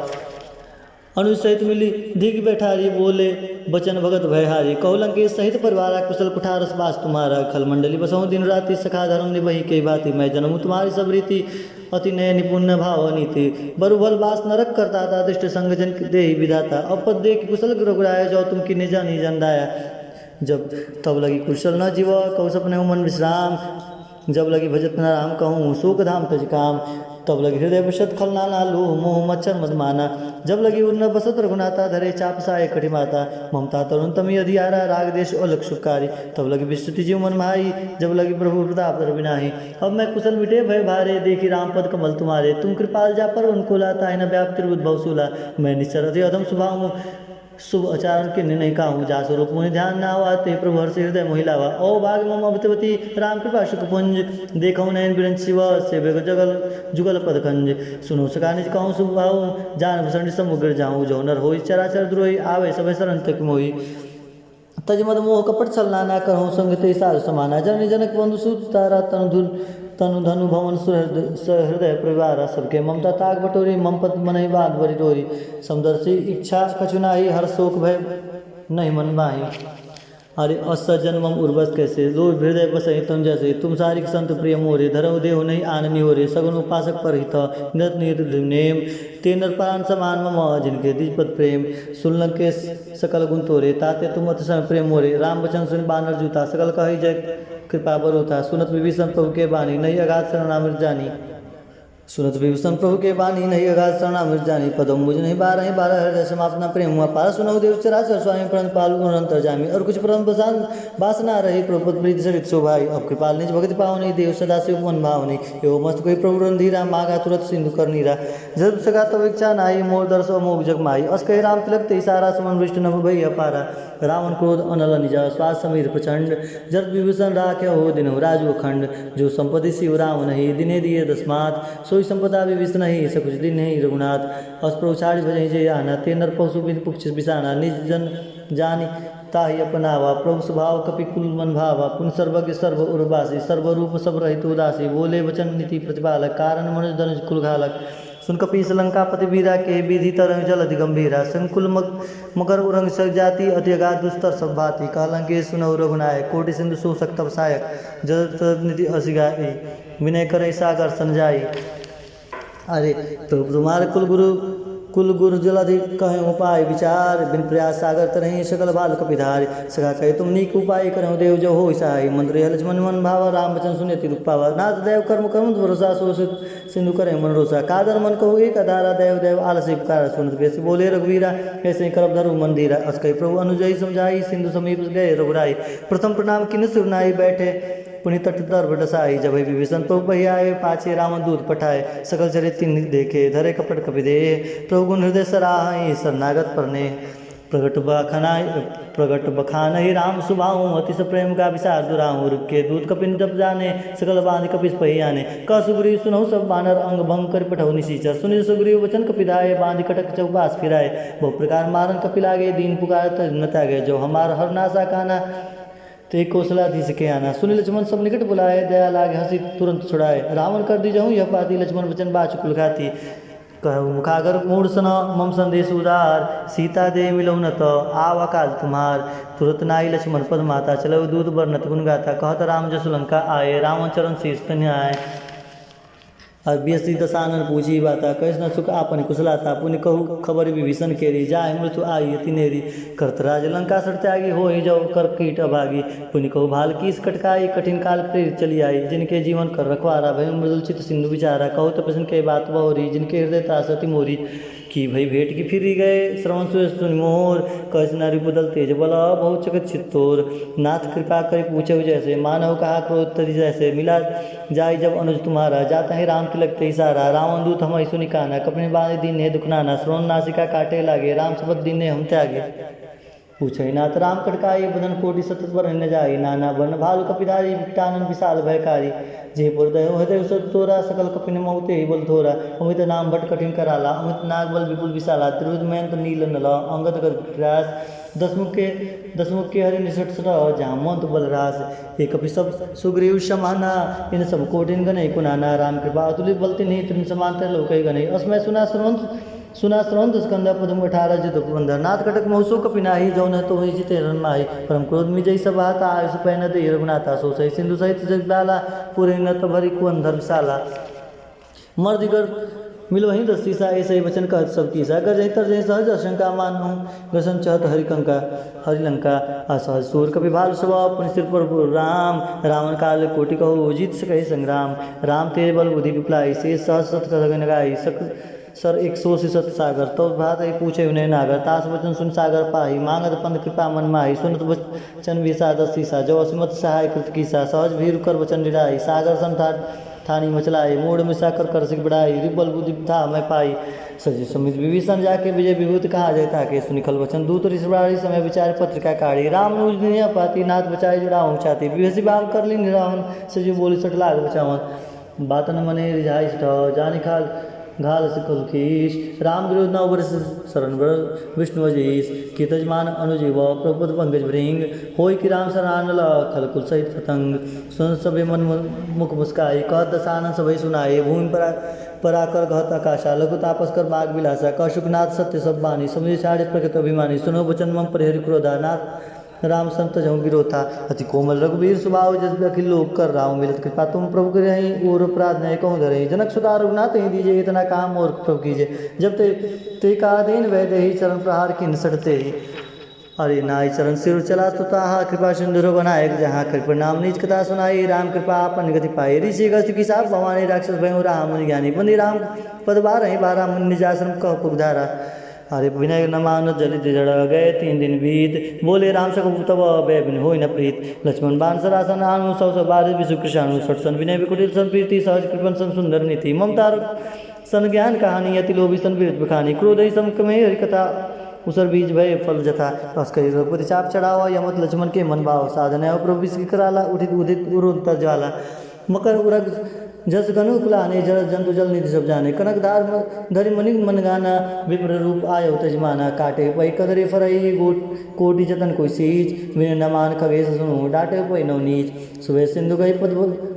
अनुज सहित मिली दिग बैठारी बोले बचन भगत भयहारी कौलंके सहित परिवारा कुशल कुठारस बास तुम्हारा खल मंडली बसऊँ दिन राति सखा धर्म निभही कई भांति मैं जन्मू तुम्हारी सब रीति अति नय निपुण्य भाव नीति बरुभल बास नरक करता था दृष्ट संग जन दे विधाता अपद दे कुशल रघुराया जो तुम की निजा निजन दाया जब तब लगी कुशल न जीव कौ सपने मन विश्राम जब लगी भजत न राम कहूँ शोक धाम तज काम तब लगी हृदय विशद खल नाना लोह मोह मच्छर मदमाना जब लगी उन्न बसत रघुनाथा धरे चाप साय कटि माता ममता तरुण तमी अधियारा राग देश अलग सुखकारी तब लगी विस्तृति जीव मन भाई जब लगी प्रभु प्रताप बिनाही अब मैं कुशल मिटे भय भारे देखी राम पद कमल तुम्हारे तुम कृपाल जा पर उनको लाता है न व्याप्त त्रिभुत सूला मैं निश्चर अधि अधम सुभाऊँ शुभ आचरण के नहीं कहूँ जा स्वरूप मुनि ध्यान न आते प्रभु हर्ष हृदय महिलावा ओ भाग मम अभितवती राम कृपा सुखपुंज देखो नयन बिरन शिव से जगल जुगल पदकंज सुनो सका निज कहूँ शुभ भाऊ जान भूषण समुग्र जाऊँ जो नर हो चराचर द्रोही आवे सब शरण तक मोही तज मद मोह कपट छलना ना कहूँ संग ते सार समाना जननी जनक बंधु सुत तारा तनु धनु भवन हृदय परिवार सबके ममता ताग बटोरी ममपत मनई बात बरी डोरी समदर्शी इच्छा कछुनाही हर शोक भय नहीं मन बाही अरे असजन मम उर्वस कैसे लो हृदय बसई तुम जैसे तुम सारिक संत प्रिय मोरे धरव देव नहीं आननी हो रे सगुन उपासक पर हित नृत निर्नेम ते नरपान समान मम जिनके द्विपद प्रेम सुनल के सकल गुण तोरे ताते तुम अतिशय प्रेम मोरे राम वचन सुन बानर जूता सकल कही जय कृपा बरोता सुनत विभीषण प्रभु के बानी नहीं अगाध शरणामृत जानी सुनत विभीषण प्रभु के बानी नहीं अगाध शरणामृत जानी पदम मुझ नहीं बारह हृदय समापना प्रेम हुआ पारा सुनऊ देव चराचर स्वामी प्रण पालू अंतर जामी और कुछ परम बसान वासना रही प्रभु प्रीति सरित शोभाई अब कृपाल निज भक्ति पावनी देव सदा शिव मन भावनी एवं मस्त कोई प्रभु रंधीरा मागा तुरत सिंधु कर नीरा जब सका तब इच्छा नाई मोर दर्श मोग जग माई अस कही राम तिलक ते सारा सुमन विष्णु नभ भई अपारा रावण क्रोध अनल निजा श्वास समीर प्रचंड जब विभीषण राख्य हो दिन राजू अखंड जो संपत्ति शिव राम नहीं दिने दिए दस्मात सोई संपदा विभीषण नहीं सकुच दिन नहीं रघुनाथ अस्प्रभु छाड़ी भजई जय आना ते नर पशु बिन पुक्ष बिसाना निज जन जानी ताहि अपनावा प्रभु स्वभाव कपि कुल मन भावा पुन सर्वज्ञ सर्व उर्वासी सर्वरूप सब रहित उदासी बोले वचन नीति प्रतिपालक कारण मनुज धनुज कुल घालक सुन कपीस लंकापति वीरा के विधि तरंग जल अति गंभीरा संकुल मकर उरंग सग जाति अति अगाध दुस्तर सब भाति कालंके सुनौ रघुनायक कोटि सिंधु सो सक्त सायक जल निधि असिगाई विनय करे सागर संजाई अरे तो तुम्हारे कुल गुरु जलधि कहें उपाय विचार, बिन प्रयास सागर तरही सकल बाल कपिधार। सखा कहे तुम नीक उपाय करहु देव जो हो सहाय, मंत्र यह लक्ष्मण मन भावा, राम वचन सुनति दुख पावा। नाथ देव कर्म कर्म भरोसा, सो सिंधु करे मन रोसा। कादर मन कहो एक अधारा, देव देव आलसी पुकारा। सुनत बेसी बोले रघुवीरा, ऐसे ही करब धरु मन धीरा। अस कहि प्रभु अनुजयी समझाई, सिंधु समीप गए रघुराई। प्रथम प्रणाम किन सुरनाई, बैठे पुनि तट दर्भ डसाई। जब विभीषण प्रभु बहि आए, पाछे रावण दूत पठाए। सकल चरित तिन्हि देखे, धरे कपट कपि देह। प्रभु गुण हृदय सराहि, शरणागत परने। प्रगट बखानहि राम सुभाऊ, अतिश प्रेम का विसार दुराहु। रुके दूत कपिन जब जाने, सकल बांध कपिस पहि आने। कह सुग्रीव सुनहु सब बानर, अंग भंग कर पठहु निशीचर। सुनि सुग्रीव वचन कपिधाए, बांध कटक चौपास फिराए। बहु प्रकार मारन कपि लागे, दीन पुकार न त्यागे। जो हमार हर नासा काना, ते कौशलाधीश के आना। सुनि लक्ष्मण सब निकट बुलाए, दया लागे हंसी तुरंत छुड़ाए। रावण कर दी जाऊँ यह पाती, लक्ष्मण वचन बाच कुल खाती। कहु मुखागर मूढ़ सन, मम संदेश उदार। सीता दे मिलौ न तो, आव अकाल तुम्हार। तुरत नाई लक्ष्मण पद माता, चलो दूत बरनत गुण गाथा। कहत राम जसु लंका आए, रावण चरण शीर्ष तन्य आए। अभ्यसी दशानन पूछी बाता, कृष्ण सुख आपन कुशलाता। पुनि कहु खबर विभीषण केरी, जाय मृत्यु आई अति नेरी। करतराज लंका सर त्यागी, हो ही जाओ कर कीट अभागी। पुनि कहु भाल कीस कटकाई, कठिन काल प्रेरित चली आई। जिनके जीवन कर रखवारा, भय मृदुल चित सिंधु विचारा। कहु तपस्न के बात बहुरी, जिनके हृदय त्रास अति मोरी। की भई भेंट की फिरी गए, श्रवण सुनि मोर। कैस नारी बदल तेज बल, बहुत चकत चित्तोर। नाथ कृपा करे पूछे जैसे, मानव कहा क्रोध तरी जैसे। मिला जाय जब अनुज तुम्हारा, जाता है राम तिलक ते सारा। रावण दूत हम सुनि काना, कपने बांधे दीने दुख नाना। श्रवण नासिका काटे लागे, राम शब्द दीने हम त्यागे। पूछे नाथ राम कटकाई, बदन कोटि सतत वर न जाई। नाना बन भालु कपिधारी, विकटानन विशाल भयकारी। जे पुरदय हृदय सत तोरा, सकल कपिन मौते ही बल थोरा। अमित नाम भट कठिन कराला, अमित नाग बल विपुल विशाला। त्रिविध मयंत नील नला, अंगद ग्रास। दसमुख के हरि निसट सर, जामवंत बलरास। एक कपि सब सुग्रीव समाना, इन सब कोटिन गणय कुनाना। राम कृपा अतुलित बल तिन्हि, तृण समांतर लोकै गणय। अस्मय सुना श्रवंत स्कंद पदम 18 जित बंधर। नाथ कटक मौसो कपिनाही, जौन तो ही जिते रन माही। परम क्रोध में जय सब आता, आयुष पै न दे रघुनाथा। सो सही सिंधु सहित जग डाला, पूरे न भरी कुअन धर्मशाला। मर्दिगर मिलो वहीं दस सीसा, ऐसे ही वचन कहत सब कीसा। गर जही तर जही सहज आशंका, मानहु गसन चहत हरिलंका। असहज सूर कपि भाल स्वभाव, पुनि सिर पर राम। रावण काल कोटि कहु, जीत सके संग्राम। राम तेज बल बुद्धि विप्लाई, से सहज सत गगन गाई। सर 100 सागर, तो भात ही पूछे उन्हें नागर। तास वचन सुन सागर पाही, मांगत पंथ कृपा मन माही। सुनत वचन विसा दस सीसा, जो असिमत सहाय कृत कीसा। सहज भीर कर वचन निराई, सागर सन ठानी मचलाई। मोड़ मिसा कर सिख बढ़ाई, रिबल बुद्धि था मैं पाई। सजी समित विभीषण जाके, विजय विभूति कहा जय ताके। सुनिखल वचन दूत ऋषि समय विचार पत्रिका काढ़ी। राम नुज दुनिया पाती, नाथ बचाई जुड़ाऊँ छाती। विभसी बाम कर ली निरावन, सजी बोली सट लाग बचावन। बातन मने रिझाई सटाओ, जानी घाल सिकल खीश। राम विरोध नौ वर्ष शरण विष्णु अजीश। की तजमान अनुजीव, प्रभुपद पंकज भृंग। होय कि राम शरण खलकुल सहित पतंग। सुन सभे मन मुख मुस्काई, कहत दशानन सभय सुनाई। भूमि पराकर कहत आकाशा, लघु तापस कर बाग विलासा। कशुकनाथ सत्य सब बानी, समुझ छाड़े प्रकृत अभिमानी। सुनो वचन मम परिहरि क्रोधा, नाथ राम संत जहूँ विरोधा। अति कोमल रघुवीर स्वभाव, जस अखिल लोक कर राम। मिलत कृपा तुम प्रभु करहि, और अपराध नहीं कहूँ धरहि। जनक सुता रघुनाथ ही दीजिए, इतना काम और प्रभु कीजिए। जब ते का देन वह दही, चरण प्रहार की निसटते ही। अरे नाई चरण सिर चला तो ताहा, कृपा सिंधुर बनाए जहाँ। कृपा नाम निज कथा सुनाई, राम कृपा आपन गति पाई। ऋषि गति की साप भवानी, राक्षस भय राम मुनि ज्ञानी। बंदी राम पद बारहि, 12 मुनि निजाश्रम कह पुगधारा। अरे विनय न मान जलित जड़ गए, 3 दिन बीत। बोले राम सख तब भय बिन होय न प्रीत। लक्ष्मण बाण सरासन आनु, 100 बार विशु कृषाणु। 60 सन विनय विकुटिल सन प्रीति, सहज कृपन सन सुंदर नीति। ममता सन ज्ञान कहानी, अति लोभी सन वीर बखानी। क्रोध सम कमे हरि कथा, उसर बीज भय फल जथा। अस्करी रघुपति चाप चढ़ावा, यमत लक्ष्मण के मन भाव। साधन प्रभु विश्व कराला, उठित उदित उरुत ज्वाला। मकर उरग जस गनु कुलाने, जल जंतु जल निधि सब जाने। कनक दार धरि मणि मन गाना, विप्र रूप आयो तजमाना। काटे पै कदरे फरई, कोटि जतन कोई सीज। विनय न मान खगेश सुनु, डाटे पै नव नीच। सुबह सिंधु गई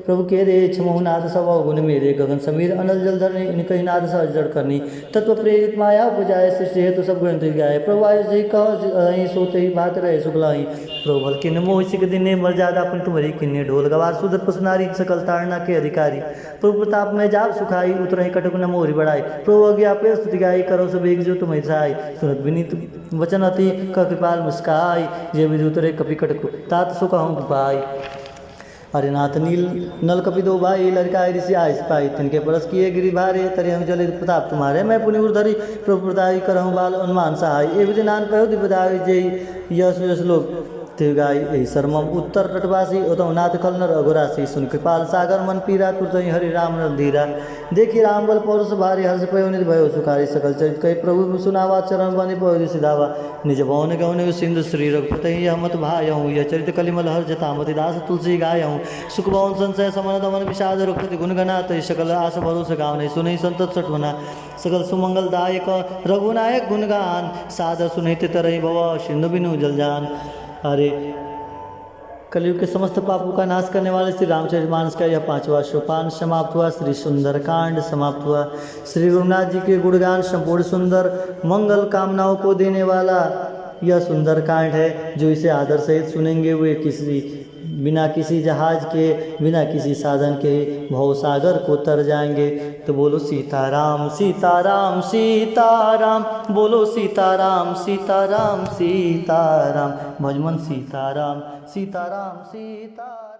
प्रभु के रे छमहु नाथ सब गुण मेरे, गगन समीर अनल जल धरनी, इनकहि नाथ सहज जड़ करनी, तत्व प्रेरित माया उपजाए, सृष्टि हेतु सब गुण तुझ गाए, प्रभु आयु जय कह सोते ही भात रहे सुखलाई, प्रभु बल किन्ने मोहि सिख दिने मर्यादा अपनी तुम्हारी किन्ने, ढोल गवार सुदर पसनारी सकल तारना के अधिकारी, प्रभु प्रताप में जाप सुखाई, उतरहि कटक न मोहि बढ़ाई, प्रभु अज्ञा पे स्तुति गाई, करो सब एक जो तुम्हें सहाय, सुनत विनीत वचन अति कृपाल मुस्काई, जे विधि उतरे कपि कटक तात सो कहूँ कृपाई। अरे नाथ नील नल कपि दो भाई, लड़काई ऋषि आयस पाई, तिनके परस किए गिरि भारे, तरि हम जले प्रताप तुम्हारे, मैं पुनि उर्धरि प्रभु प्रताप करहूँ बाल अनुमान सहाय, ए विधि नान पहु दिपदाई जय यश यश लोक गाय, यही शर्मम उत्तर तटवासी, उतम नाथ खल नर अघोरासी, सुन कृपाल सागर मन पीरा, तुरतहि हरि राम धीरा, देखी राम बल पौरुष भारी, हर्ष पयो निधि भयो सुखारी, सकल चरित कही प्रभु सुनावा, चरण बनि पयो सिधावा, निज भवन गौन सिंधु श्री रघुपति यह मत भायहूँ, यह चरित कलिमल हर जतामति दास तुलसी गायहूँ, सुख भवन संशय समन दमन विषाद रघुपति गुण गणात, सकल आस भरोस गावने, सुनहि संतत सठवना, सकल सुमंगलदायक रघुनायक गुणगान, सादर सुनहित तरहि भव सिंधु बिनु जलजान। अरे कलयुग के समस्त पापों का नाश करने वाले श्री रामचरितमानस का यह 5वां सोपान समाप्त हुआ। श्री सुंदरकांड समाप्त हुआ। श्री गुरुनाथ जी के गुणगान संपूर्ण सुंदर मंगल कामनाओं को देने वाला यह सुंदरकांड है। जो इसे आदर सहित सुनेंगे वे बिना किसी जहाज के, बिना किसी साधन के भवसागर को तर जाएंगे। तो बोलो सीताराम सीताराम सीताराम, बोलो सीताराम सीताराम सीताराम, भजमन सीताराम सीताराम सीताराम।